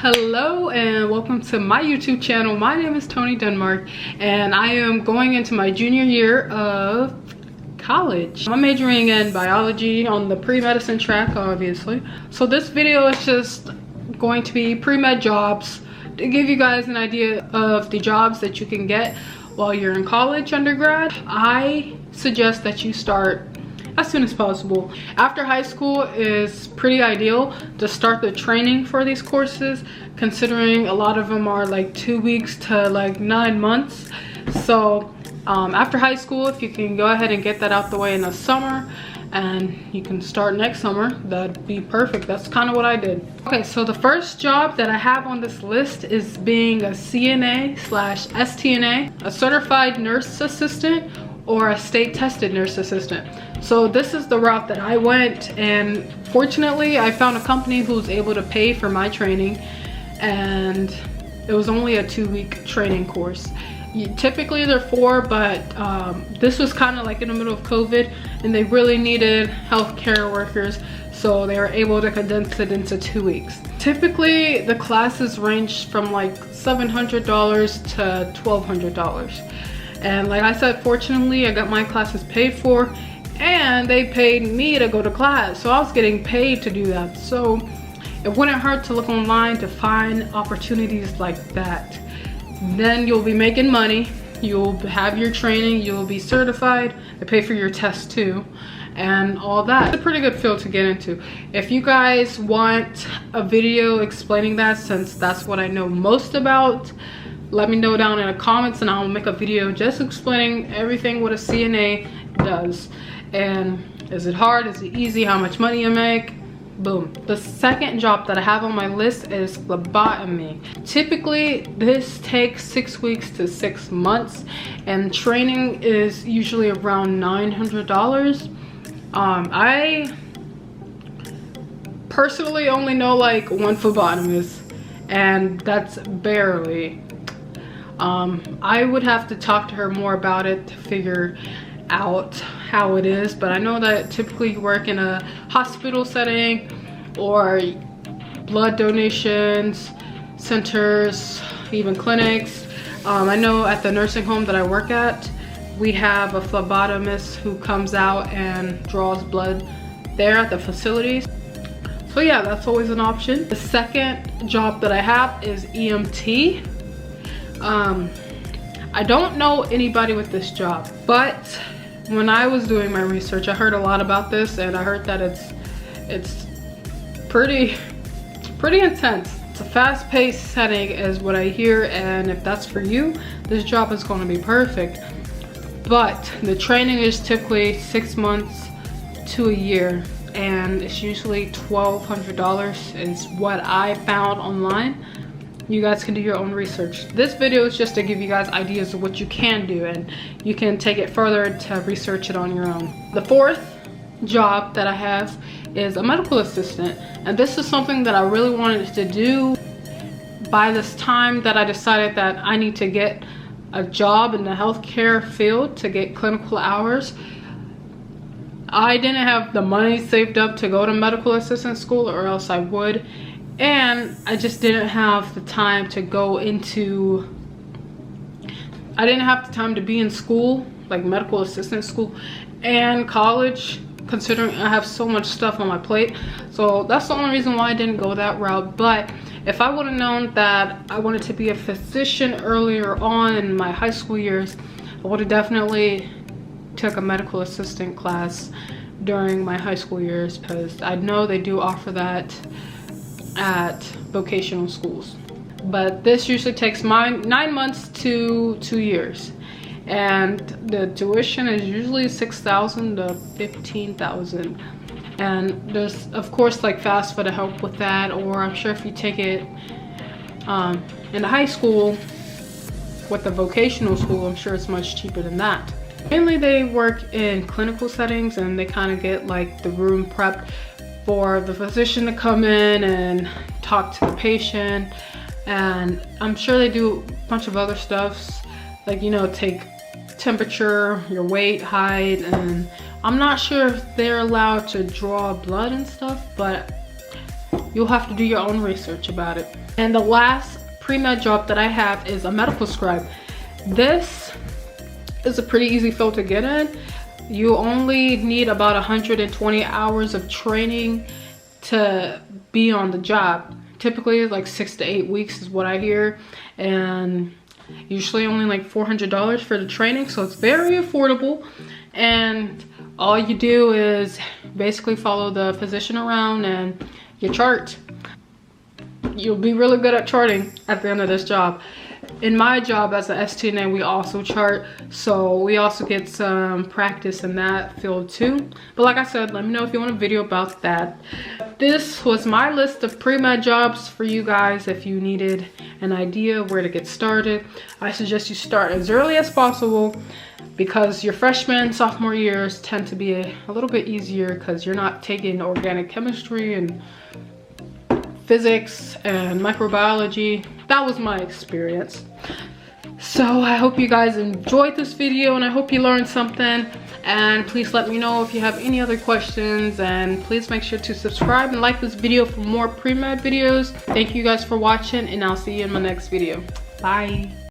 Hello and welcome to my YouTube channel. My name is Tony Denmark and I am going into my junior year of college. I'm majoring in biology on the pre-medicine track, obviously. So this video is just going to be pre-med jobs to give you guys an idea of the jobs that you can get while you're in college undergrad. I suggest that you start as soon as possible. After high school is pretty ideal to start the training for these courses, considering a lot of them are like 2 weeks to like 9 months. So after high school, if you can go ahead and get that out the way in the summer and you can start next summer, that'd be perfect. That's kind of what I did. Okay, so the first job that I have on this list is being a CNA/STNA, a certified nurse assistant or a state tested nurse assistant. So this is the route that I went, and fortunately I found a company who's able to pay for my training, and it was only a 2-week training course. Typically they're 4, but this was kind of like in the middle of COVID and they really needed healthcare workers, so they were able to condense it into 2 weeks. Typically the classes range from like $700 to $1,200. And like I said, fortunately I got my classes paid for and they paid me to go to class, so I was getting paid to do that. So it wouldn't hurt to look online to find opportunities like that. Then you'll be making money, you'll have your training, you'll be certified, they pay for your test too, and all that. It's a pretty good field to get into. If you guys want a video explaining that, since that's what I know most about, let me know down in the comments and I'll make a video just explaining everything what a CNA does. And is it hard, is it easy, how much money you make? Boom. The second job that I have on my list is phlebotomy. Typically this takes 6 weeks to 6 months and training is usually around $900. I personally only know like one phlebotomist, and that's barely. I would have to talk to her more about it to figure out how it is, but I know that typically you work in a hospital setting or blood donations centers, even clinics. I know at the nursing home that I work at, we have a phlebotomist who comes out and draws blood there at the facilities. So yeah, that's always an option. The second job that I have is EMT. I don't know anybody with this job, but when I was doing my research, I heard a lot about this, and I heard that it's pretty intense. It's a fast-paced setting is what I hear, and if that's for you, this job is going to be perfect. But the training is typically 6 months to a year, and it's usually $1,200 is what I found online. You guys can do your own research. This video is just to give you guys ideas of what you can do, and you can take it further to research it on your own. The fourth job that I have is a medical assistant, and this is something that I really wanted to do by this time that I decided that I need to get a job in the healthcare field to get clinical hours. I didn't have the money saved up to go to medical assistant school, or else I would. And I just didn't have the time to go into, I didn't have the time to be in school, like medical assistant school and college, considering I have so much stuff on my plate. So that's the only reason why I didn't go that route. But if I would have known that I wanted to be a physician earlier on in my high school years, I would have definitely took a medical assistant class during my high school years, because I know they do offer that at vocational schools. But this usually takes 9 months to 2 years, and the tuition is usually $6,000 to $15,000. And there's of course like FAFSA to help with that, or I'm sure if you take it in high school with the vocational school, I'm sure it's much cheaper than that. Mainly they work in clinical settings, and they kind of get like the room prepped for the physician to come in and talk to the patient, and I'm sure they do a bunch of other stuff, like, you know, take temperature, your weight, height, and I'm not sure if they're allowed to draw blood and stuff, but you'll have to do your own research about it. And the last pre-med job that I have is a medical scribe. This is a pretty easy field to get in. You only need about 120 hours of training to be on the job. Typically like 6 to 8 weeks is what I hear, and usually only like $400 for the training, so it's very affordable. And all you do is basically follow the physician around and you chart. You'll be really good at charting at the end of this job. In my job as an STNA, we also chart, so we also get some practice in that field too. But like I said, let me know if you want a video about that. This was my list of pre-med jobs for you guys. If you needed an idea where to get started, I suggest you start as early as possible, because your freshman, sophomore years tend to be a little bit easier because you're not taking organic chemistry and physics and microbiology. That was my experience. So I hope you guys enjoyed this video, and I hope you learned something. And please let me know if you have any other questions, and please make sure to subscribe and like this video for more pre-med videos. Thank you guys for watching, and I'll see you in my next video. Bye.